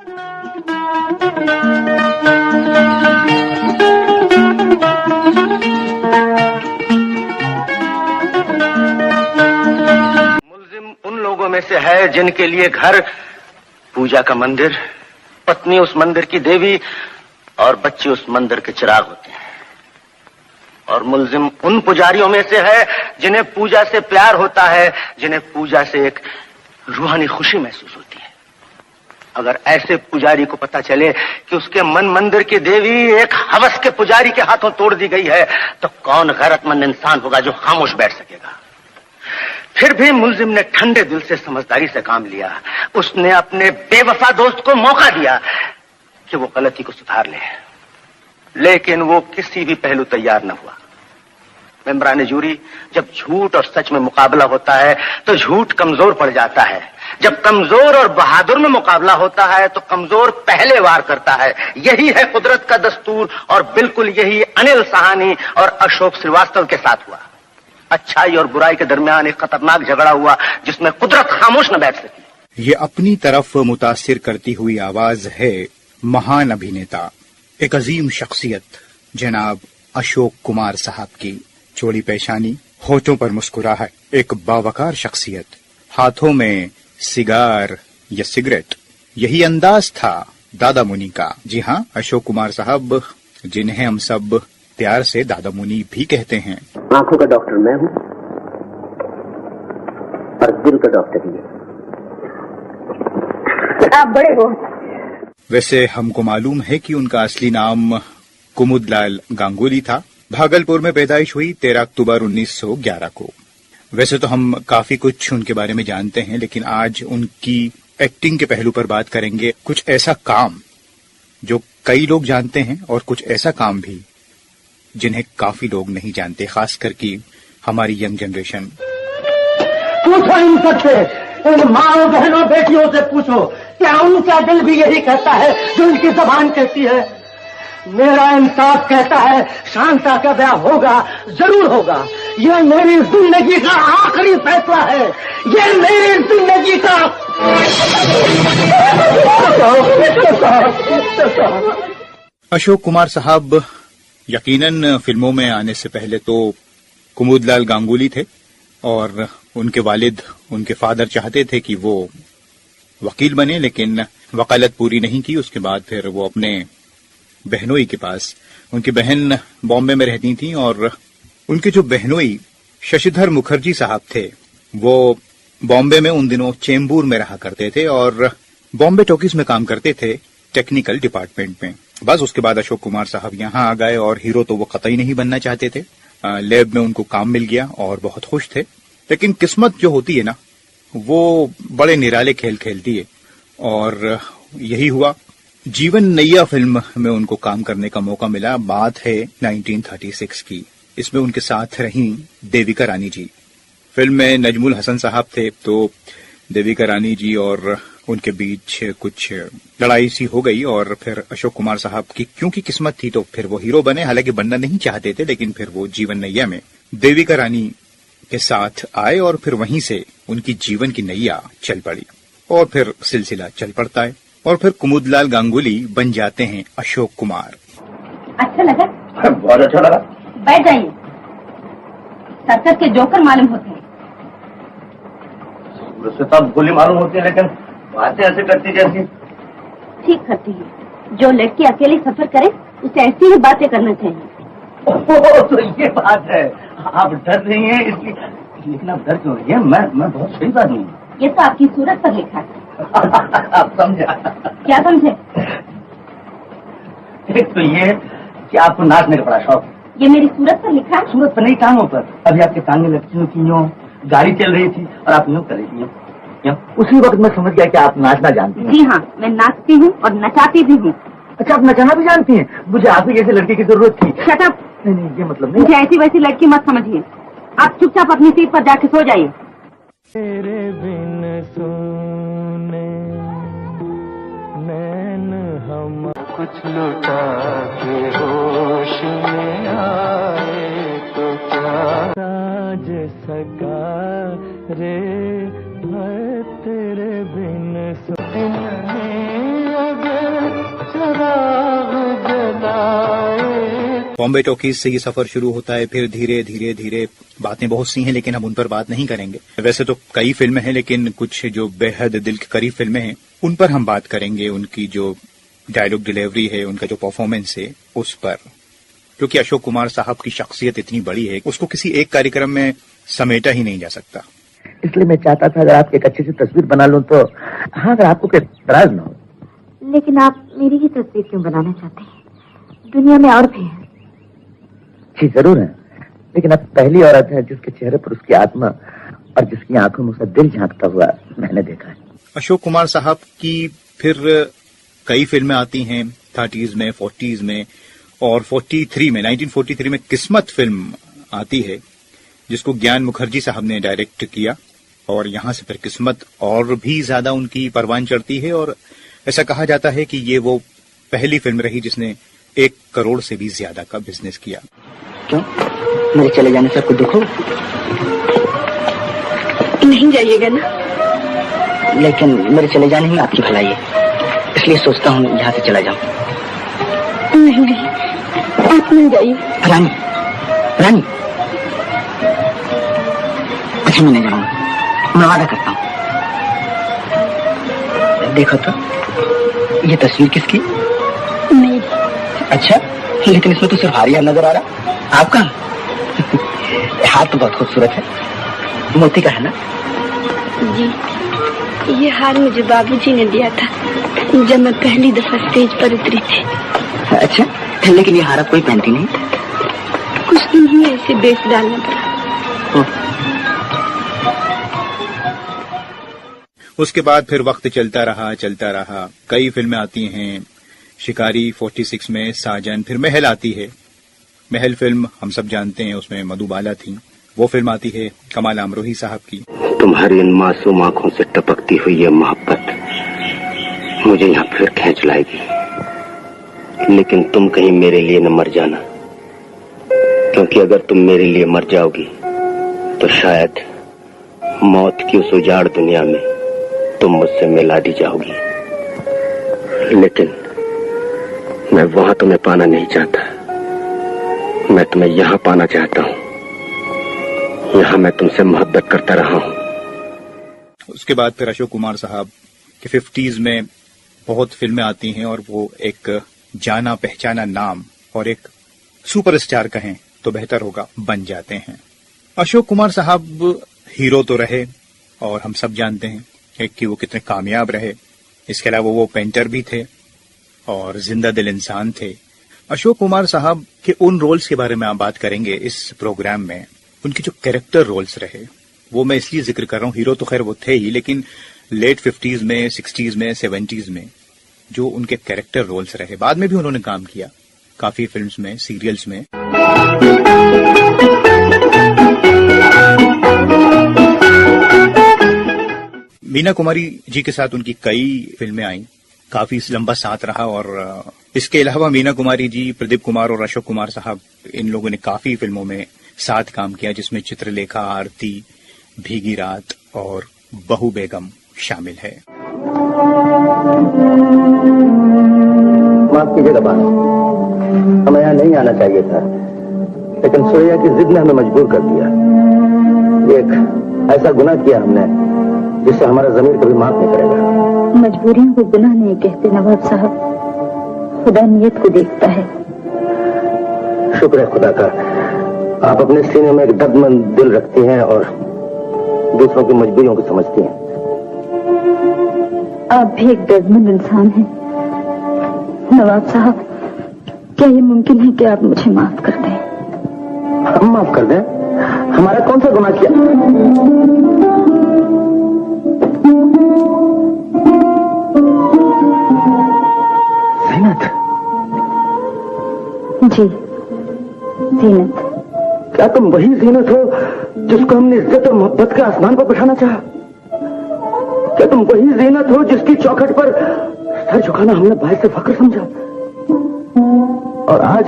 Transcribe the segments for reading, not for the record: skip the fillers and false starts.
मुल्जिम उन लोगों में से है जिनके लिए घर पूजा का मंदिर, पत्नी उस मंदिर की देवी और बच्चे उस मंदिर के चिराग होते हैं। और मुल्जिम उन पुजारियों में से है जिन्हें पूजा से प्यार होता है, जिन्हें पूजा से एक रूहानी खुशी महसूस होती है। अगर ऐसे पुजारी को पता चले कि उसके मन मंदिर की देवी एक हवस के पुजारी के हाथों तोड़ दी गई है, तो कौन गैरतमंद इंसान होगा जो खामोश बैठ सकेगा। फिर भी मुल्जिम ने ठंडे दिल से समझदारी से काम लिया। उसने अपने बेवफा दोस्त को मौका दिया कि वो गलती को सुधार ले, लेकिन वो किसी भी पहलू तैयार न हुआ। मेंबरान जूरी, जब झूठ और सच में मुकाबला होता है तो झूठ कमजोर पड़ जाता है। जब कमजोर और बहादुर में मुकाबला होता है तो कमजोर पहले वार करता है। यही है कुदरत का दस्तूर, और बिल्कुल यही अनिल साहनी और अशोक श्रीवास्तव के साथ हुआ। अच्छाई और बुराई के दरमियान एक खतरनाक झगड़ा हुआ जिसमें कुदरत खामोश न बैठ सकी। ये अपनी तरफ मुतासिर करती हुई आवाज है महान अभिनेता, एक अजीम शख्सियत जनाब अशोक कुमार साहब की। चौड़ी पेशानी, होठों पर मुस्कुराहट, एक बावकार शख्सियत, हाथों में सिगार या सिगरेट। यही अंदाज था दादा मुनि का। जी हाँ, अशोक कुमार साहब, जिन्हें हम सब प्यार से दादा मुनि भी कहते हैं। आंखों का डॉक्टर मैं हूं और दिल का डॉक्टर ही है। आप बड़े हो। वैसे हमको मालूम है कि उनका असली नाम कुमुदलाल गांगुली था। भागलपुर में पैदाइश हुई 13 अक्टूबर 1911 को। वैसे तो हम काफी कुछ उनके बारे में जानते हैं, लेकिन आज उनकी एक्टिंग के पहलू पर बात करेंगे। कुछ ऐसा काम जो कई लोग जानते हैं और कुछ ऐसा काम भी जिन्हें काफी लोग नहीं जानते, खास करके हमारी यंग जनरेशन। पूछो इन सबसे, इन माँ बहनों बेटियों से पूछो, क्या उनका दिल भी यही कहता है जो उनकी जबान कहती है? मेरा इंसाफ कहता है शांता का ब्याह होगा, जरूर होगा। यह मेरी जिंदगी का आखिरी फैसला है। यह मेरी जिंदगी का। अशोक कुमार साहब यकीनन फिल्मों में आने से पहले तो कुमुदलाल गांगुली थे, और उनके वालिद, उनके फादर चाहते थे कि वो वकील बने, लेकिन वकालत पूरी नहीं की। उसके बाद फिर वो अपने बहनोई के पास, उनकी बहन बॉम्बे में रहती थी, और उनके जो बहनोई शशिधर मुखर्जी साहब थे, वो बॉम्बे में उन दिनों चेंबूर में रहा करते थे और बॉम्बे टॉकीज में काम करते थे टेक्निकल डिपार्टमेंट में। बस उसके बाद अशोक कुमार साहब यहाँ आ गए, और हीरो तो वो कतई नहीं बनना चाहते थे। लैब में उनको काम मिल गया और बहुत खुश थे। लेकिन किस्मत जो होती है ना, वो बड़े निराले खेल खेलती है, और यही हुआ। जीवन नैया फिल्म में उनको काम करने का मौका मिला। बात है 1936 की। इसमें उनके साथ रही देविका रानी जी। फिल्म में नजमुल हसन साहब थे, तो देविका रानी जी और उनके बीच कुछ लड़ाई सी हो गई, और फिर अशोक कुमार साहब की क्योंकि किस्मत थी तो फिर वो हीरो बने। हालांकि बनना नहीं चाहते थे, लेकिन फिर वो जीवन नैया में देविका रानी के साथ आए, और फिर वहीं से उनकी जीवन की नैया चल पड़ी, और फिर सिलसिला चल पड़ता है, और फिर कुमुदलाल गांगुली बन जाते हैं अशोक कुमार। अच्छा लगा? बहुत अच्छा लगा। बैठ जाइए। सर्कस के जोकर मालूम होते हैं। उससे तो गोली मालूम होती है, लेकिन बातें ऐसे करती जैसी। ठीक करती है। जो लड़की अकेले सफर करे उसे ऐसी ही बातें करना चाहिए। तो ये बात है, आप डर रही हैं इसलिए। लेकिन आप डर क्यों रही हैं? मैं बहुत सही आदमी हूँ। ये तो आपकी सूरत पर लिखा है। आप समझा? क्या समझे? एक तो ये कि आपको नाचने का बड़ा शौक है। ये मेरी सूरत पर लिखा है। सूरत पर नहीं, टांगों पर। अभी आपके टांगे लड़कियों की यूं गाड़ी चल रही थी और आप यूं कर रही थी। उसी वक्त मैं समझ गया कि आप नाचना जानती हैं। जी हाँ, मैं नाचती हूँ और नचाती भी हूँ। अच्छा, आप नचाना भी जानती हैं? मुझे आप ही जैसे लड़की की जरूरत थी। Shut up. नहीं, ये मतलब नहीं। मुझे ऐसी वैसी लड़की मत समझिए। आप चुपचाप अपनी सीट पर जाके सो जाइए। तेरे बिन सोने नैन हम कुछ लुटा के होश में आए तो क्या साज सका रे है तेरे बिन सोने बॉम्बे टॉकीज से ये सफर शुरू होता है, फिर धीरे धीरे धीरे बातें बहुत सी हैं, लेकिन हम उन पर बात नहीं करेंगे। वैसे तो कई फिल्में हैं, लेकिन कुछ जो बेहद दिल के करीब फिल्में हैं उन पर हम बात करेंगे, उनकी जो डायलॉग डिलीवरी है, उनका जो परफॉर्मेंस है उस पर। क्योंकि अशोक कुमार साहब की शख्सियत इतनी बड़ी है, उसको किसी एक कार्यक्रम में समेटा ही नहीं जा सकता। इसलिए मैं चाहता था अगर आपकी एक अच्छी सी तस्वीर बना लूं तो। हाँ, अगर आपको कोई एतराज न हो। लेकिन आप मेरी ही तस्वीर क्यों बनाना चाहते हैं? दुनिया में और भी है। जी जरूर है, लेकिन अब पहली औरत है जिसके चेहरे पर उसकी आत्मा और जिसकी आंखों में उसका दिल झांकता हुआ मैंने देखा है। अशोक कुमार साहब की फिर कई फिल्में आती हैं 30s में, 40s में, और 1943 में किस्मत फिल्म आती है जिसको ज्ञान मुखर्जी साहब ने डायरेक्ट किया, और यहां से फिर किस्मत और भी ज्यादा उनकी परवान चढ़ती है, और ऐसा कहा जाता है कि ये वो पहली फिल्म रही जिसने 1 करोड़ से भी ज्यादा का बिजनेस किया। क्यों, मेरे चले जाने से आपको दुख हो? नहीं जाइएगा ना? लेकिन मेरे चले जाने में आपकी भलाई है, इसलिए सोचता हूँ यहाँ से चला जाऊँ। नहीं, आप नहीं जाइए। रानी, रानी, अच्छा मैं नहीं जाऊंगा, मैं वादा करता हूँ। देखो तो, ये तस्वीर किसकी? मेरी। अच्छा, लेकिन इसमें तो सिर्फ हार नजर आ रहा, आपका? हाथ तो बहुत खूबसूरत है, मोती का है ना? जी, ये हार मुझे बाबूजी ने दिया था जब मैं पहली दफा स्टेज पर उतरी थी। अच्छा, लेकिन ये हार आप कोई पहनती नहीं? कुछ दिन ही ऐसे बेच डालना पड़ा। उसके बाद फिर वक्त चलता रहा, कई फिल्में आती हैं। शिकारी 46 में, साजन, फिर महल आती है। महल फिल्म हम सब जानते हैं, उसमें मधुबाला थी। वो फिल्म आती है कमाल अमरोही साहब की। तुम्हारी इन मासूम आंखों से टपकती हुई ये मोहब्बत मुझे यहाँ फिर खींच लाएगी, लेकिन तुम कहीं मेरे लिए न मर जाना, क्योंकि अगर तुम मेरे लिए मर जाओगी तो शायद मौत की उस उजाड़ दुनिया में तुम मुझसे मिला दी जाओगी। लेकिन मैं वहां तुम्हें पाना नहीं चाहता, मैं तुम्हें यहाँ पाना चाहता हूँ। यहाँ मैं तुमसे मोहब्बत करता रहा हूँ। उसके बाद फिर अशोक कुमार साहब के 50s में बहुत फिल्में आती हैं, और वो एक जाना पहचाना नाम और एक सुपरस्टार कहें तो बेहतर होगा, बन जाते हैं। अशोक कुमार साहब हीरो तो रहे, और हम सब जानते हैं कि वो कितने कामयाब रहे। इसके अलावा वो पेंटर भी थे और जिंदा दिल इंसान थे। अशोक कुमार साहब के उन रोल्स के बारे में आप बात करेंगे इस प्रोग्राम में। उनके जो कैरेक्टर रोल्स रहे वो मैं इसलिए जिक्र कर रहा हूँ, हीरो तो खैर वो थे ही, लेकिन लेट 50s में, 60s में, 70s में जो उनके कैरेक्टर रोल्स रहे। बाद में भी उन्होंने काम किया काफी फिल्म्स में, सीरियल्स में। मीना कुमारी जी के साथ उनकी कई फिल्में आई, काफी लंबा साथ रहा। और इसके अलावा मीना कुमारी जी, प्रदीप कुमार और अशोक कुमार साहब, इन लोगों ने काफी फिल्मों में साथ काम किया, जिसमें चित्रलेखा, आरती, भीगी रात और बहू बेगम शामिल है। माफ कीजिएगा बात, हमें यहाँ नहीं आना चाहिए था, लेकिन सुरैया की जिद ने हमें मजबूर कर दिया। एक ऐसा गुनाह किया हमने जिससे हमारा जमीर कभी माफ नहीं करेगा। मजबूरियों को गुनाह नहीं कहते नवाब साहब, खुदा नियत को देखता है। शुक्र है खुदा का, आप अपने सीने में एक दर्दमंद दिल रखती हैं और दूसरों की मजबूरियों को समझती हैं। आप भी एक दर्दमंद इंसान हैं नवाब साहब। क्या ये मुमकिन है कि आप मुझे माफ कर दें? हम माफ कर दें? हमारा कौन सा गुनाह किया? ज़ीनत। जी, ज़ीनत। क्या तुम वही ज़ीनत हो जिसको हमने इज्जत और मोहब्बत के आसमान पर बिठाना चाहा? क्या तुम वही ज़ीनत हो जिसकी चौखट पर सर झुकाना हमने बाहर से फख्र समझा? और आज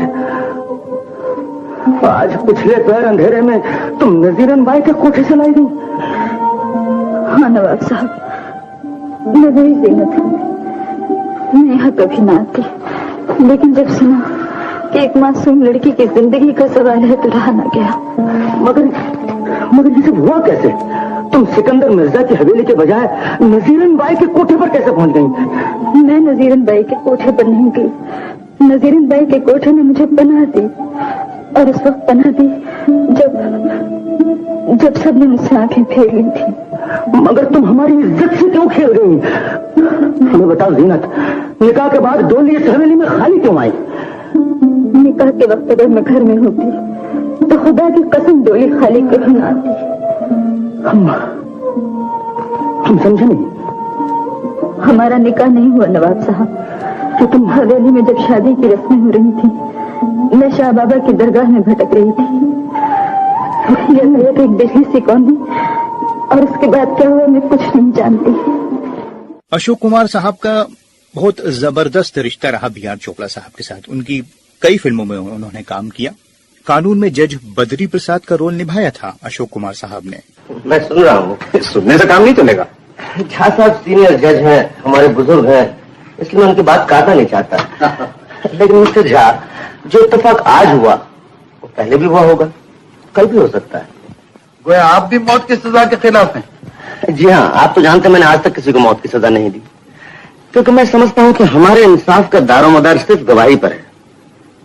पिछले पैर अंधेरे में तुम नजीरन बाई के कोठे से लाई गई। हाँ नवाब साहब, मैं वही ज़ीनत हूँ। मैं यहाँ कभी ना आती, लेकिन जब सुना कि एक मासूम लड़की की जिंदगी का सवाल है तो रहा ना गया। मगर ये सब हुआ कैसे? तुम सिकंदर मिर्जा की हवेली के बजाय नजीरन बाई के कोठे पर कैसे पहुंच गई? मैं नजीरन बाई के कोठे पर नहीं गई। नजीरन बाई के कोठे ने मुझे पनाह दी, और उस वक्त पनाह दी जब सबने मुझसे आंखें फेर ली थी। मगर तुम हमारी इज्जत से क्यों खेल रही? हमें बताओ जीनत, निकाह के बाद डोली इस हवेली में खाली क्यों आई? निकाह के वक्त अगर मैं घर में होती तो खुदा की कसम डोली खाली कभी ना आती। हम समझे नहीं। हमारा निकाह नहीं हुआ नवाब साहब। कि तुम हवेली में जब शादी की रस्में हो रही थी, मैं शाह बाबा की दरगाह में भटक रही थी। एक बिजली सी कौन दी, और उसके बाद क्या हुआ मैं कुछ नहीं जानती। अशोक कुमार साहब का बहुत जबरदस्त रिश्ता रहा बी आर चोपड़ा साहब के साथ। उनकी कई फिल्मों में उन्होंने काम किया। कानून में जज बद्री प्रसाद का रोल निभाया था अशोक कुमार साहब ने। मैं सुन रहा हूँ। सुनने से काम नहीं चलेगा। झा साहब सीनियर जज हैं, हमारे बुजुर्ग हैं, इसलिए मैं उनकी बात काटना नहीं चाहता। लेकिन मिस्टर झा, जो इत्तेफाक आज हुआ वो पहले भी हुआ होगा, कल भी हो सकता है। गोया आप भी मौत की सजा के खिलाफ हैं? जी हाँ, आप तो जानते हैं मैंने आज तक किसी को मौत की सजा नहीं दी, क्योंकि मैं समझता हूँ कि हमारे इंसाफ का दारोमदार सिर्फ गवाही पर है,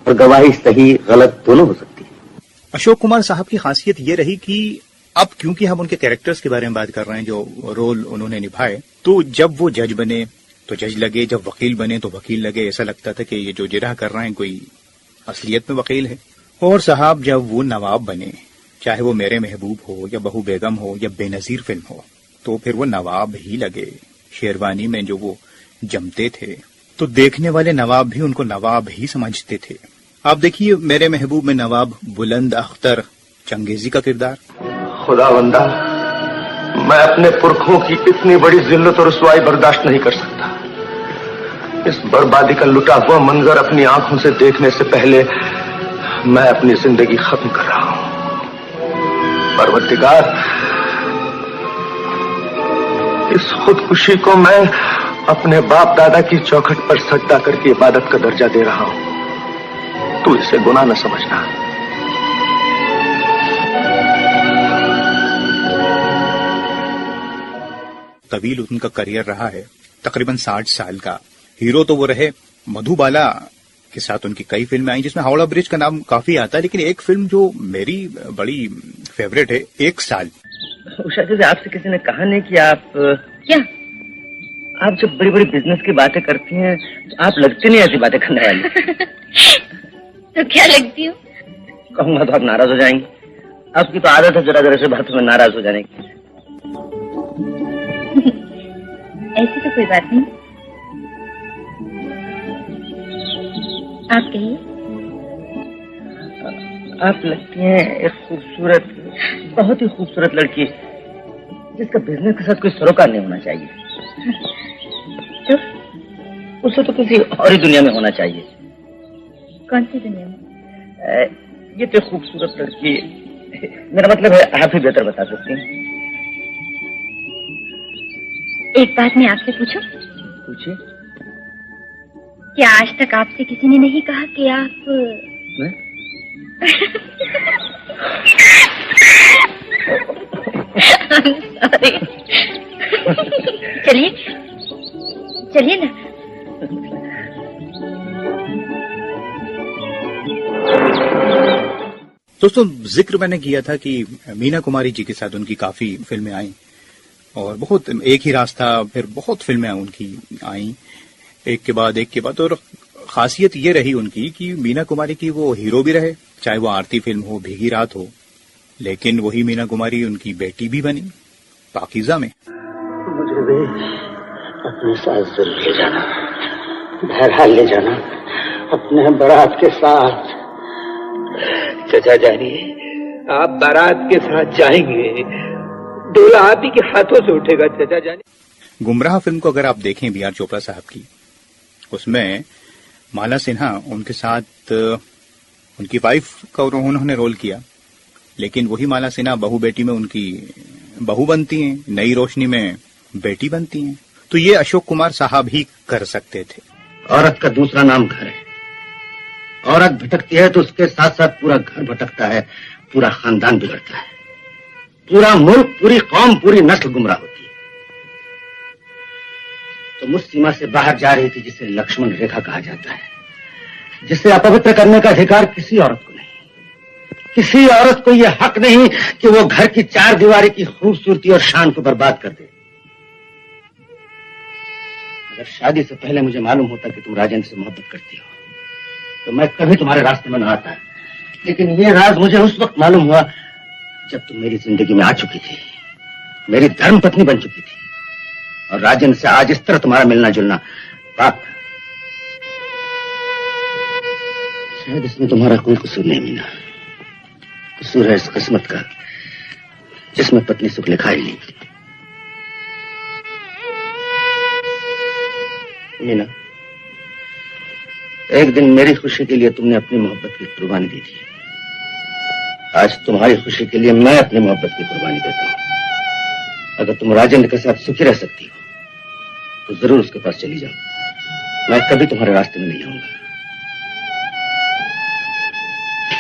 और गवाही सही गलत दोनों हो सकती है। अशोक कुमार साहब की खासियत ये रही कि अब क्योंकि हम उनके कैरेक्टर्स के बारे में बात कर रहे हैं, जो रोल उन्होंने निभाए, तो जब वो जज बने तो जज लगे, जब वकील बने तो वकील लगे। ऐसा लगता था कि ये जो जिरह कर रहे हैं कोई असलियत में वकील है। और साहब जब वो नवाब बने, चाहे वो मेरे महबूब हो या बहू बेगम हो या बेनजीर फिल्म हो, तो फिर वो नवाब ही लगे। शेरवानी में जो वो जमते थे तो देखने वाले नवाब भी उनको नवाब ही समझते थे। आप देखिए मेरे महबूब में नवाब बुलंद अख्तर चंगेजी का किरदार। खुदावंदा, मैं अपने पुरखों की इतनी बड़ी जिल्लत और रुसवाई बर्दाश्त नहीं कर सकता। इस बर्बादी का लुटा हुआ मंजर अपनी आंखों से देखने से पहले मैं अपनी जिंदगी खत्म कर रहा हूं। परवरदिगार, इस खुदकुशी को मैं अपने बाप दादा की चौखट पर सजदा करके इबादत का दर्जा दे रहा हूं। तू इसे गुनाह न समझना। तवील उनका करियर रहा है, तकरीबन 60 साल का। हीरो तो वो रहे। मधुबाला के साथ उनकी कई फिल्में आई जिसमें हावड़ा ब्रिज का नाम काफी आता है, लेकिन एक फिल्म जो मेरी बड़ी फेवरेट है, एक साल। उषा जी, आपसे किसी ने कहा नहीं कि आप क्या, आप जब बड़ी बड़ी बिजनेस की बातें करती हैं तो आप लगती नहीं ऐसी बातें करने वाली। तो क्या लगती हूँ? कहूंगा तो आप नाराज हो जाएंगी। आपकी तो आदत है जरा जरा से बातों में नाराज हो जाने की। ऐसी तो कोई बात नहीं। आप कहिए। आप लगती हैं एक खूबसूरत, बहुत ही खूबसूरत लड़की जिसका बिजनेस के साथ कोई सरोकार नहीं होना चाहिए। तो उसे तो किसी और ही दुनिया में होना चाहिए। कौन सी दुनिया में? ये तो खूबसूरत लड़की, मेरा मतलब है आप ही बेहतर बता सकती हैं। एक बात मैं आपसे पूछूं? पूछिए। क्या आज तक आपसे किसी ने नहीं कहा कि आप मैं? सॉरी। चलिए चलिए ना। दोस्तों, जिक्र मैंने किया था कि मीना कुमारी जी के साथ उनकी काफी फिल्में आई, और बहुत एक ही रास्ता, फिर बहुत फिल्में उनकी आई एक के बाद एक के बाद। और खासियत ये रही उनकी कि मीना कुमारी की वो हीरो भी रहे, चाहे वो आरती फिल्म हो, भीगी रात हो, लेकिन वही मीना कुमारी उनकी बेटी भी बनी पाकीज़ा में। मुझे भी अपने साथ जरूर ले जाना, बहरहाल ले जाना अपने बारात के साथ। चचा जानिए, आप बारात के साथ जाएंगे, डोला आप ही के हाथों से उठेगा। चचा जानिए, गुमराह फिल्म को अगर आप देखें बी आर चोपड़ा साहब की, उसमें माला सिन्हा उनके साथ उनकी वाइफ का उन्होंने रोल किया, लेकिन वही माला सिन्हा बहू बेटी में उनकी बहू बनती हैं, नई रोशनी में बेटी बनती हैं। तो ये अशोक कुमार साहब ही कर सकते थे। औरत का दूसरा नाम घर है। औरत भटकती है तो उसके साथ साथ पूरा घर भटकता है, पूरा खानदान बिगड़ता है, पूरा मुल्क, पूरी कौम, पूरी नस्ल गुमराह होती है। तुम उस सीमा से बाहर जा रही थी जिसे लक्ष्मण रेखा कहा जाता है, जिसे अपवित्र करने का अधिकार किसी औरत को नहीं। किसी औरत को यह हक नहीं कि वो घर की चार दीवारी की खूबसूरती और शान को बर्बाद कर दे। अगर शादी से पहले मुझे मालूम होता कि तुम राजेंद्र से मोहब्बत करती हो तो मैं कभी तुम्हारे रास्ते में न आता, लेकिन ये राज मुझे उस वक्त मालूम हुआ जब तुम मेरी जिंदगी में आ चुकी थी, मेरी धर्मपत्नी बन चुकी थी, और राजेंद्र से आज इस तरह तुम्हारा मिलना जुलना पाप। शायद इसमें तुम्हारा कोई कसूर नहीं मीना, कसूर है इस किस्मत का जिसमें पत्नी सुख लिखा ही नहीं। मीना, एक दिन मेरी खुशी के लिए तुमने अपनी मोहब्बत की कुर्बानी दी थी, आज तुम्हारी खुशी के लिए मैं अपनी मोहब्बत की कुर्बानी देता हूं। अगर तुम राजेंद्र के साथ सुखी रह सकती हो तो जरूर उसके पास चली जाओ, मैं कभी तुम्हारे रास्ते में नहीं आऊंगा।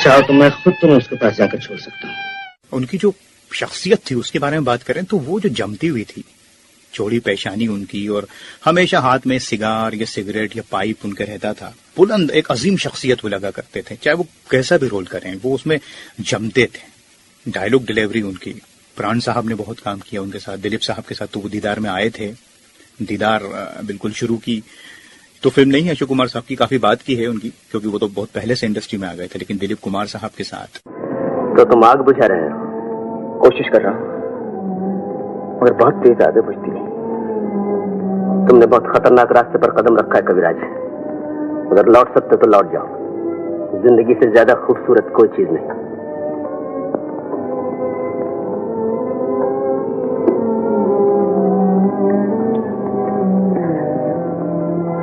चाहो तो मैं खुद तुम्हें उसके पास जाकर छोड़ सकता हूं। उनकी जो शख्सियत थी उसके बारे में बात करें तो वो जो जमती हुई थी, चौड़ी पेशानी उनकी, और हमेशा हाथ में सिगार या सिगरेट या पाइप उनके रहता था, बुलंद एक अजीम शख्सियत वो लगा करते थे। चाहे वो कैसा भी रोल करें वो उसमें जमते थे। डायलॉग डिलीवरी उनकी, प्राण साहब ने बहुत काम किया उनके साथ, दिलीप साहब के साथ तो वो दीदार में आए थे, दीदार बिल्कुल शुरू की तो फिल्म नहीं, अशोक कुमार साहब की काफी बात की है उनकी, क्योंकि वो तो बहुत पहले से इंडस्ट्री में आ गए थे, लेकिन दिलीप कुमार साहब के साथ। तो तुम आग बुझा रहे हो? कोशिश कर रहा हूं मगर बहुत तेज आगे बुझती नहीं। तुमने बहुत खतरनाक रास्ते पर कदम रखा है कविराज, अगर लौट सकते तो लौट जाओ, जिंदगी से ज्यादा खूबसूरत कोई चीज नहीं।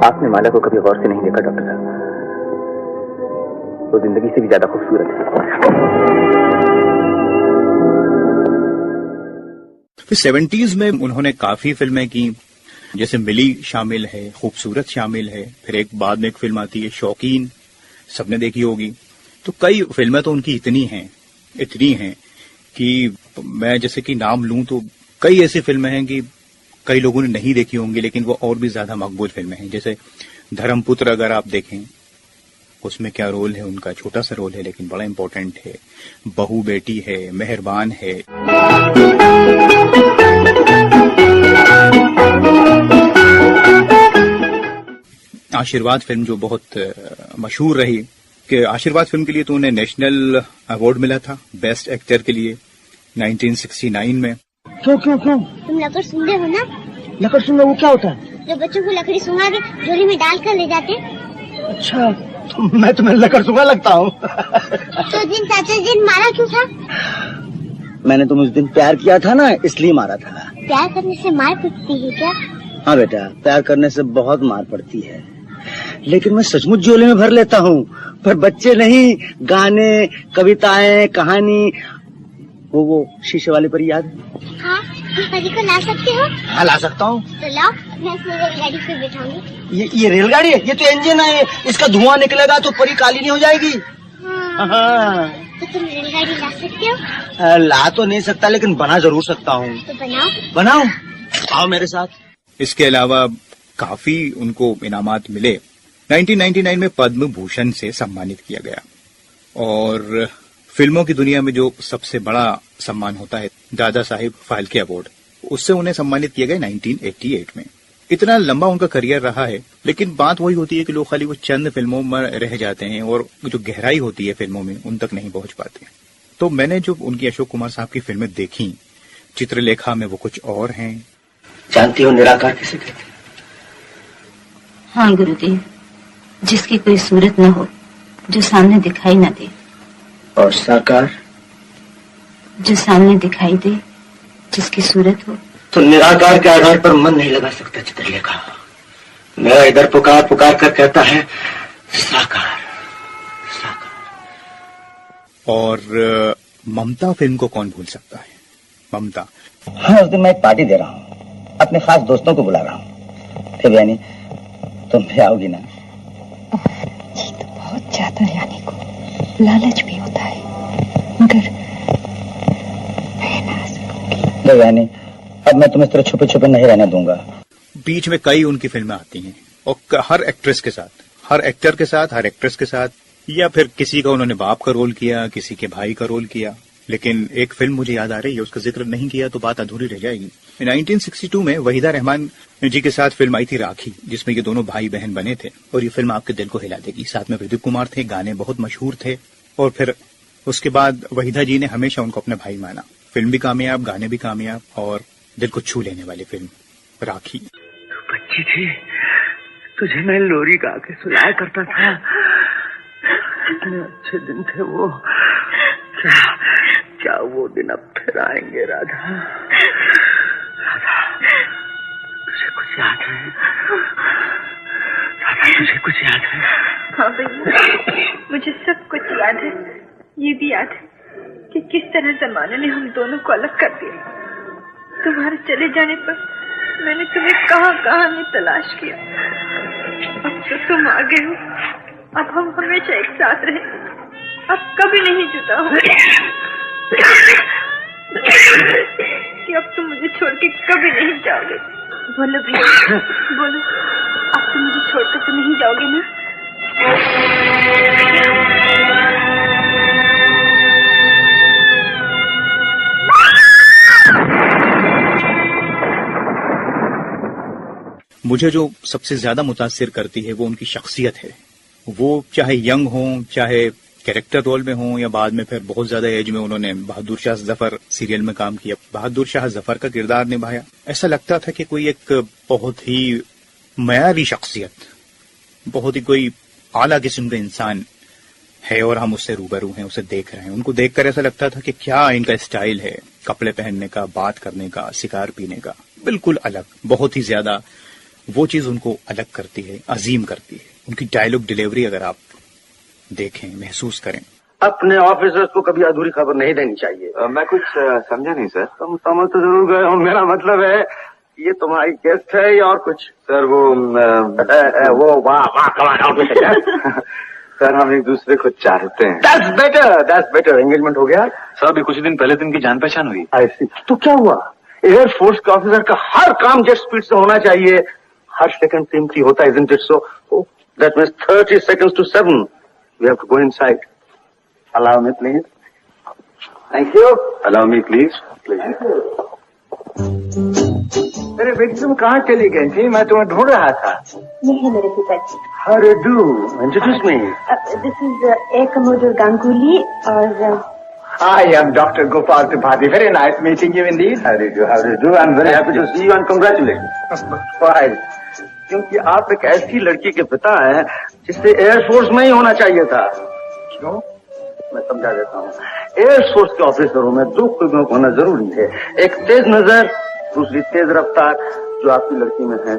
आपने माला को कभी गौर से नहीं देखा डॉक्टर साहब, वो जिंदगी से भी ज्यादा खूबसूरत है। फिर 70s में उन्होंने काफी फिल्में की, जैसे मिली शामिल है, खूबसूरत शामिल है, फिर एक बाद में एक फिल्म आती है शौकीन, सबने देखी होगी। तो कई फिल्में तो उनकी इतनी हैं कि मैं जैसे कि नाम लूं तो कई ऐसी फिल्में हैं कि कई लोगों ने नहीं देखी होंगी, लेकिन वो और भी ज्यादा मकबूल फिल्में हैं। जैसे धर्मपुत्र अगर आप देखें, उसमें क्या रोल है उनका, छोटा सा रोल है लेकिन बड़ा इंपॉर्टेंट है। बहू बेटी है, मेहरबान है। आशीर्वाद फिल्म जो बहुत मशहूर रही, कि आशीर्वाद फिल्म के लिए तो उन्हें नेशनल अवार्ड मिला था बेस्ट एक्टर के लिए 1969 में। क्यों क्यों क्यों? तुम लकड़ सूंघे हो ना? लकड़ सूंघना वो क्या होता है? जो बच्चों को लकड़ी सूंघा के झोली में डालकर ले जाते। अच्छा, तो मैं तुम्हें लकड़ सूंघा लगता हूँ। तो दिन चाचा जी ने मारा क्यों था? मैंने तुम्हें उस दिन प्यार किया था ना, इसलिए मारा था। प्यार करने से मार पड़ती है क्या? हाँ बेटा, प्यार करने से बहुत मार पड़ती है, लेकिन मैं सचमुच झोले में भर लेता हूँ। पर बच्चे नहीं, गाने, कविताएं, कहानी, वो शीशे वाले पर याद है? हाँ, तुम परी को ला सकते हो? हाँ ला सकता हूँ। तो लाओ, मैं इस रेलगाड़ी पे बैठाऊंगी। ये रेलगाड़ी है? ये तो इंजन है, इसका धुआं निकलेगा तो परी काली नहीं हो जाएगी। हाँ। तो तुम रेलगाड़ी ला सकते हो? ला तो नहीं सकता, लेकिन बना जरूर सकता हूँ। तो बनाओ। बनाओ, आओ मेरे साथ। इसके अलावा काफी उनको इनामात मिले। 1999 में पद्म भूषण से सम्मानित किया गया, और फिल्मों की दुनिया में जो सबसे बड़ा सम्मान होता है दादा साहिब फाल्के अवार्ड, उससे उन्हें सम्मानित किया गया 1988 में। इतना लंबा उनका करियर रहा है, लेकिन बात वही होती है कि लोग खाली वो चंद फिल्मों में रह जाते हैं और जो गहराई होती है फिल्मों में उन तक नहीं पहुंच पाते। तो मैंने जो उनकी अशोक कुमार साहब की फिल्में देखी, चित्रलेखा में वो कुछ और हैं। जानती हो निराकार किसे कहते हैं? हाँ गुरुदेव, जिसकी कोई सूरत न हो, जो सामने दिखाई न दे। और साकार? जो सामने दिखाई दे, जिसकी सूरत हो। तो निराकार के आधार पर मन नहीं लगा सकता चित्रलेखा। मेरा इधर पुकार पुकार कर कहता है साकार साकार। और ममता फिल्म को कौन भूल सकता है? ममता। हाँ, उस दिन मैं एक पार्टी दे रहा हूँ, अपने खास दोस्तों को बुला रहा हूँ। फिर यानी तुम भी आओगी ना? ये तो बहुत ज्यादा कल्याणी को लालच भी होता है, मगर मैं ना सकूंगी। देवयानी, अब मैं तुम्हें इस तरह छुपे छुपे नहीं रहने दूंगा। बीच में कई उनकी फिल्में आती हैं और हर एक्ट्रेस के साथ, हर एक्टर के साथ, हर एक्ट्रेस के साथ, या फिर किसी का उन्होंने बाप का रोल किया, किसी के भाई का रोल किया। लेकिन एक फिल्म मुझे याद आ रही है, उसका जिक्र नहीं किया तो बात अधूरी रह जाएगी। 1962 में वहीदा रहमान जी के साथ फिल्म आई थी राखी, जिसमें ये दोनों भाई बहन बने थे, और ये फिल्म आपके दिल को हिला देगी। साथ में प्रदीप कुमार थे, गाने बहुत मशहूर थे, और फिर उसके बाद वहीदा जी ने हमेशा उनको अपना भाई माना। फिल्म भी कामयाब, गाने भी कामयाब, और दिल को छू लेने वाली फिल्म राखी। बच्ची थी, तुझे मैं लोरी गा के सुलाया करता था। कितने अच्छे दिन थे वो। क्या वो दिन अब फिर आएंगे राधा? राधा, तुझे कुछ याद है? राधा, तुझे कुछ याद है? हाँ भैया, मुझे सब कुछ याद है। ये भी याद है कि किस तरह जमाने ने हम दोनों को अलग कर दिया। तुम्हारे चले जाने पर मैंने तुम्हें कहाँ कहाँ नहीं तलाश किया। अब तो तुम आ गए हो, अब हम हमेशा एक साथ रहेंगे, अब कभी नहीं जुदा हो। कि अब तुम मुझे छोड़ के कभी नहीं जाओगे। बोलो भैया, बोलो, अब तुम मुझे छोड़कर तो नहीं जाओगे ना? मुझे जो सबसे ज्यादा मुतासिर करती है वो उनकी शख्सियत है। वो चाहे यंग हो, चाहे कैरेक्टर रोल में हो, या बाद में फिर बहुत ज्यादा एज में उन्होंने बहादुर शाह जफर सीरियल में काम किया, बहादुर शाह जफर का किरदार निभाया। ऐसा लगता था कि कोई एक बहुत ही मयारी शख्सियत, बहुत ही कोई आला किस्म का इंसान है, और हम उससे रूबरू हैं, उसे देख रहे हैं। उनको देखकर ऐसा लगता था कि क्या इनका स्टाइल है, कपड़े पहनने का, बात करने का, सिगार पीने का, बिल्कुल अलग, बहुत ही ज्यादा वो चीज उनको अलग करती है, अजीम करती है। उनकी डायलॉग डिलीवरी अगर आप देखें, महसूस करें। अपने ऑफिसर्स को कभी अधूरी खबर नहीं देनी चाहिए। मैं कुछ समझा नहीं सर। तुम समझ तो जरूर गए हो। मेरा मतलब है ये तुम्हारी गेस्ट है या और कुछ? सर वो वाह कमाल। सर हम एक दूसरे को चाहते हैं। That's better. एंगेजमेंट हो गया? सर अभी कुछ दिन पहले तो इनकी जान पहचान हुई। तो क्या हुआ? एयरफोर्स के ऑफिसर का हर काम जेट स्पीड से होना चाहिए, हर सेकंड कीमती होता है, isn't it so? Oh, that means 30 seconds to 7. We have to go inside. Allow me, please. Thank you. Allow me, please. Please. अरे बेटी तुम कहाँ चली गई थी? मैं तुम्हें ढूंढ रहा था। ये है मेरे पिताजी। How do you do? Introduce me. This is Ekamoto Ganguly और I am Dr. Gopal Tripathi. Very nice meeting you indeed. How do you do? How do you do? I'm very happy to see you and congratulate you. Why? क्योंकि आप एक ऐसी लड़की के पिता हैं जिससे एयरफोर्स में ही होना चाहिए था। क्यों? मैं समझा देता हूँ। एयरफोर्स के ऑफिसरों में दो खूबियों को होना जरूरी है, एक तेज नजर, दूसरी तेज रफ्तार, जो आपकी लड़की में है।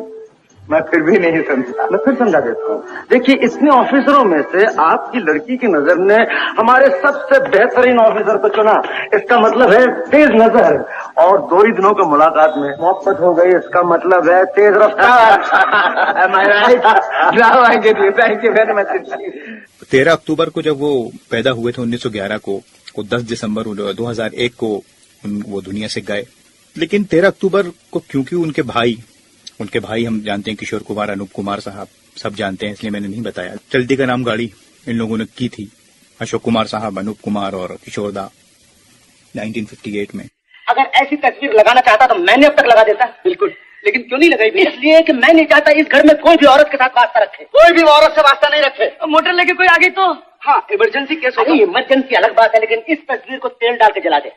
मैं फिर भी नहीं समझा। मैं फिर समझा देता हूँ। देखिए, इतने ऑफिसरों में से आपकी लड़की की नजर ने हमारे सबसे बेहतरीन ऑफिसर को चुना। इसका मतलब है तेज नजर, और 2 ही दिनों की मुलाकात में मोहब्बत हो गई। इसका मतलब है तेज रफ्तार। 13 अक्टूबर को जब वो पैदा हुए थे 1911 को, 10 दिसंबर 2001 को वो दुनिया से गए। लेकिन 13 अक्टूबर को क्योंकि उनके भाई हम जानते हैं, किशोर कुमार, अनूप कुमार साहब, सब जानते हैं, इसलिए मैंने नहीं बताया। चलती का नाम गाड़ी इन लोगों ने की थी, अशोक कुमार साहब, अनूप कुमार और किशोर दा, 1958 में। अगर ऐसी तस्वीर लगाना चाहता तो मैंने अब तक लगा देता। बिल्कुल, लेकिन क्यों नहीं लगाई? इसलिए कि मैं नहीं चाहता इस घर में कोई भी औरत के साथ वास्ता रखे, कोई भी औरत से वास्ता नहीं रखे। मोटर लेके कोई आ गई तो हाँ, इमरजेंसी केस हो। इमरजेंसी अलग बात है, लेकिन इस तस्वीर को तेल डाल के जला दे।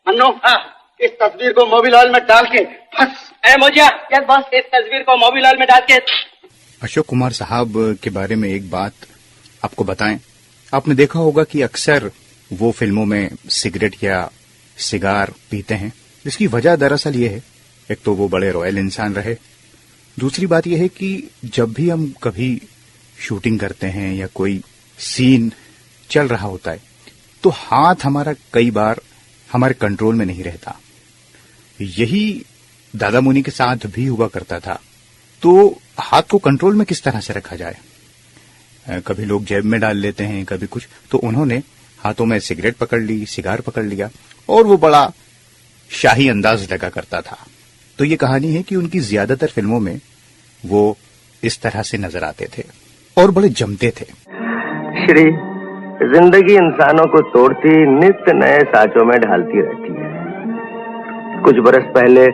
मन्नो, हाँ, इस तस्वीर को मोबिल ऑयल में डाल के बस। मोजिया, बस इस तस्वीर को मोबिल ऑयल में डाल के। अशोक कुमार साहब के बारे में एक बात आपको बताएं। आपने देखा होगा कि अक्सर वो फिल्मों में सिगरेट या सिगार पीते हैं। इसकी वजह दरअसल ये है, एक तो वो बड़े रॉयल इंसान रहे, दूसरी बात यह है कि जब भी हम कभी शूटिंग करते हैं या कोई सीन चल रहा होता है तो हाथ हमारा कई बार हमारे कंट्रोल में नहीं रहता। यही दादा मुनि के साथ भी हुआ करता था। तो हाथ को कंट्रोल में किस तरह से रखा जाए, कभी लोग जेब में डाल लेते हैं, कभी कुछ। तो उन्होंने हाथों में सिगरेट पकड़ ली, सिगार पकड़ लिया और वो बड़ा शाही अंदाज लगा करता था। तो ये कहानी है कि उनकी ज्यादातर फिल्मों में वो इस तरह से नजर आते थे और बड़े जमते थे। श्री, जिंदगी इंसानों को तोड़ती नित्य नए साँचों में ढालती रहती है। कुछ बरस पहले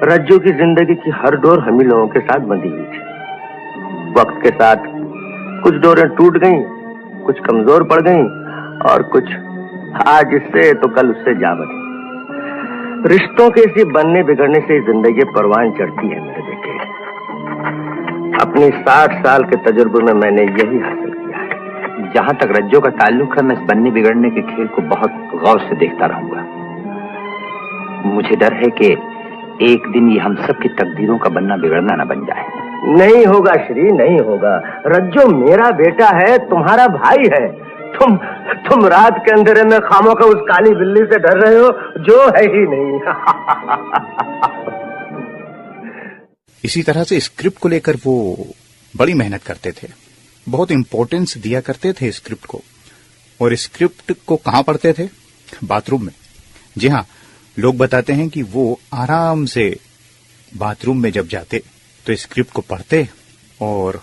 रज्जू की जिंदगी की हर डोर हम ही लोगों के साथ बंधी हुई थी। वक्त के साथ कुछ डोरें टूट गईं, कुछ कमजोर पड़ गईं और कुछ आज इससे तो कल उससे जा बनी। रिश्तों के इसी बनने बिगड़ने से जिंदगी परवान चढ़ती है मेरे बेटे। अपनी 60 साल के तजुर्बे में मैंने यही हासिल किया है। जहाँ तक रज्जो का ताल्लुक है, मैं इस बनने बिगड़ने के खेल को बहुत गौर से देखता रहूंगा। मुझे डर है कि एक दिन ये हम सब की तकदीरों का बनना बिगड़ना न बन जाए। नहीं होगा श्री, नहीं होगा। रज्जो मेरा बेटा है, तुम्हारा भाई है। तुम रात के अंधेरे में खामों का उस काली बिल्ली से डर रहे हो जो है ही नहीं। इसी तरह से स्क्रिप्ट को लेकर वो बड़ी मेहनत करते थे, बहुत इंपॉर्टेंस दिया करते थे स्क्रिप्ट को। और स्क्रिप्ट को कहां पढ़ते थे? बाथरूम में। जी हाँ, लोग बताते हैं कि वो आराम से बाथरूम में जब जाते तो स्क्रिप्ट को पढ़ते और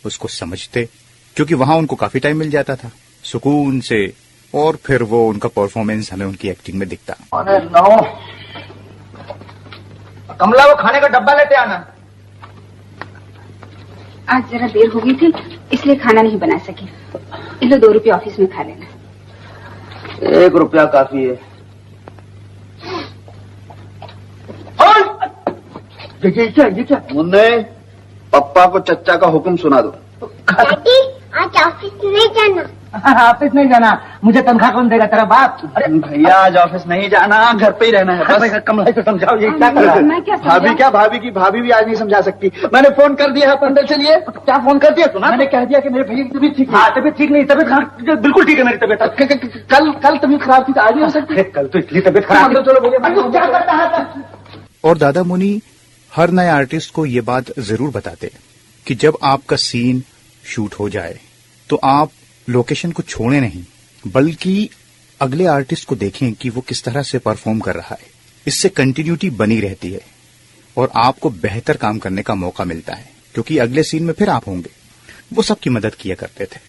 उसको समझते, क्योंकि वहां उनको काफी टाइम मिल जाता था सुकून से, और फिर वो उनका परफॉर्मेंस हमें उनकी एक्टिंग में दिखता। अरे नो कमला, वो खाने का डब्बा लेते आना। आज जरा देर हो गई थी इसलिए खाना नहीं बना सकी। लो 2 रुपये ऑफिस में खा लेना। 1 रुपया काफी है। ये क्या मुन्ने, पप्पा को चच्चा का हुक्म सुना दो। दादी, आज ऑफिस नहीं जाना। ऑफिस नहीं जाना? मुझे तनख्वाह कौन देगा, तेरा बाप? अरे भैया, आज ऑफिस नहीं जाना, घर पे ही रहना है बस। कमला को समझाओ, ये क्या कर रहा है? भाभी की भाभी भी आज नहीं समझा सकती। मैंने फोन कर दिया है पंडित से लिए। क्या फोन कर दिया? सुना, मैंने कह दिया कि मेरे भैया की तबीयत ठीक है। तबीयत ठीक नहीं, तबीयत बिल्कुल ठीक है मेरी तबीयत। कल तबीयत खराब थी तो आज नहीं हो सकती। कल तो इसलिए तबीयत खराब। चलो क्या करता है। और दादा मुनि हर नए आर्टिस्ट को ये बात जरूर बताते कि जब आपका सीन शूट हो जाए तो आप लोकेशन को छोड़े नहीं, बल्कि अगले आर्टिस्ट को देखें कि वो किस तरह से परफॉर्म कर रहा है। इससे कंटिन्यूटी बनी रहती है और आपको बेहतर काम करने का मौका मिलता है, क्योंकि अगले सीन में फिर आप होंगे। वो सबकी मदद किया करते थे।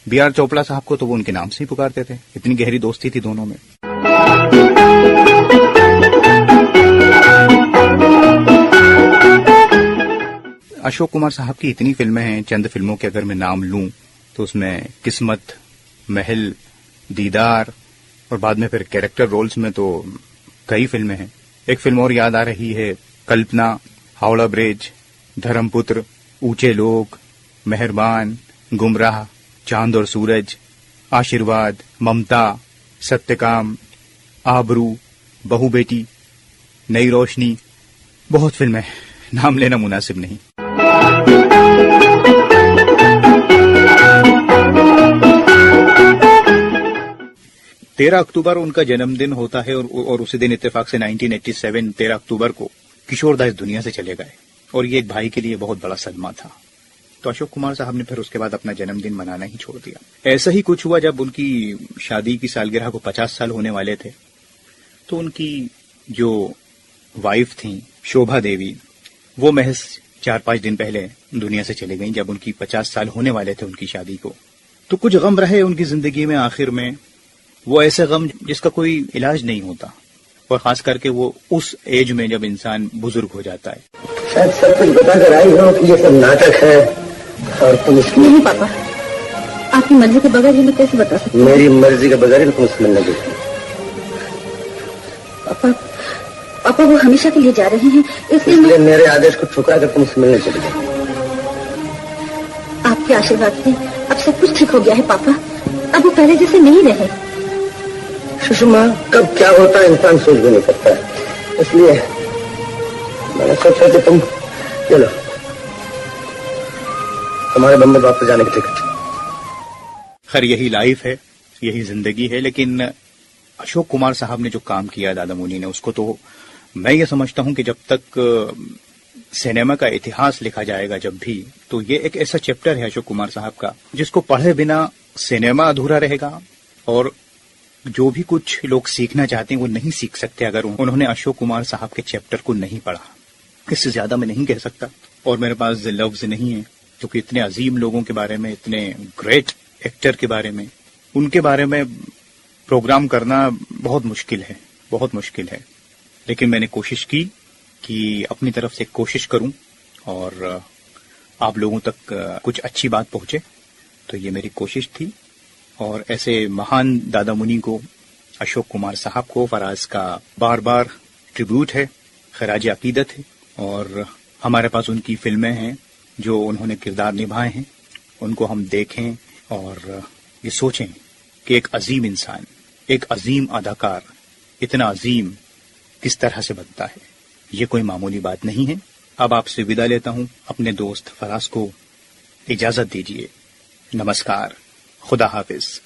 B.R. चोपड़ा साहब को तो वो उनके नाम से ही पुकारते थे, इतनी गहरी दोस्ती थी दोनों में। अशोक कुमार साहब की इतनी फिल्में हैं, चंद फिल्मों के अगर मैं नाम लूं तो उसमें किस्मत, महल, दीदार और बाद में फिर कैरेक्टर रोल्स में तो कई फिल्में हैं। एक फिल्म और याद आ रही है, कल्पना, हावड़ा ब्रिज, धर्मपुत्र, ऊंचे लोग, मेहरबान, गुमराह, चांद और सूरज, आशीर्वाद, ममता, सत्यकाम, आबरू, बहू बेटी, नई रोशनी। बहुत फिल्में, नाम लेना मुनासिब नहीं। 13 अक्टूबर उनका जन्मदिन होता है और उसी दिन इत्तेफाक से 1987 13 अक्टूबर को किशोरदास दुनिया से चले गए और ये एक भाई के लिए बहुत बड़ा सदमा था। तो अशोक कुमार साहब ने फिर उसके बाद अपना जन्मदिन मनाना ही छोड़ दिया। ऐसा ही कुछ हुआ जब उनकी शादी की सालगिरह को 50 साल होने वाले थे, तो उनकी जो वाइफ थी शोभा देवी, वो महज 4-5 दिन पहले दुनिया से चले गई जब उनकी 50 साल होने वाले थे उनकी शादी को। तो कुछ गम रहे उनकी जिंदगी में, आखिर में वो ऐसे गम जिसका कोई इलाज नहीं होता, और खास करके वो उस एज में जब इंसान बुजुर्ग हो जाता है। शायद सब कुछ बता कर आई हो कि ये सब नाटक है और तुम इसकी... नहीं पापा, आपकी मर्जी के बगैर ये मैं कैसे बता सकती? मेरी मर्जी के बगैर तुम उसमें मिलने देती। पापा वो हमेशा के लिए जा रहे हैं, इसलिए मेरे आदेश को ठुकरा कर तुम उससे मिलने चले गए। आपके आशीर्वाद से अब सब कुछ ठीक हो गया है पापा, अब वो पहले जैसे नहीं रहे। सुषमा, कब क्या होता है इंसान सोच भी नहीं सकता, इसलिए मैंने सोचा कि तुम चलो तुम्हारे बम्बई वापस जाने की टिकट। खैर यही लाइफ है, यही जिंदगी है, लेकिन अशोक कुमार साहब ने जो काम किया दादा मुनि ने, उसको तो मैं ये समझता हूं कि जब तक सिनेमा का इतिहास लिखा जाएगा जब भी, तो ये एक ऐसा चैप्टर है अशोक कुमार साहब का जिसको पढ़े बिना सिनेमा अधूरा रहेगा, और जो भी कुछ लोग सीखना चाहते हैं वो नहीं सीख सकते अगर उन्होंने अशोक कुमार साहब के चैप्टर को नहीं पढ़ा। इससे ज्यादा मैं नहीं कह सकता, और मेरे पास लफ्ज नहीं है, क्योंकि इतने अजीम लोगों के बारे में, इतने ग्रेट एक्टर के बारे में, उनके बारे में प्रोग्राम करना बहुत मुश्किल है, बहुत मुश्किल है। लेकिन मैंने कोशिश की कि अपनी तरफ से कोशिश करूं और आप लोगों तक कुछ अच्छी बात पहुंचे, तो ये मेरी कोशिश थी। और ऐसे महान दादा मुनि को, अशोक कुमार साहब को, फराज का बार बार ट्रिब्यूट है, खराज अकीदत है। और हमारे पास उनकी फिल्में हैं जो उन्होंने किरदार निभाए हैं, उनको हम देखें और ये सोचें कि एक अजीम इंसान, एक अजीम अदाकार इतना अजीम किस तरह से बनता है। ये कोई मामूली बात नहीं है। अब आपसे विदा लेता हूं, अपने दोस्त फराज को इजाजत दीजिए। नमस्कार, खुदा हाफिज।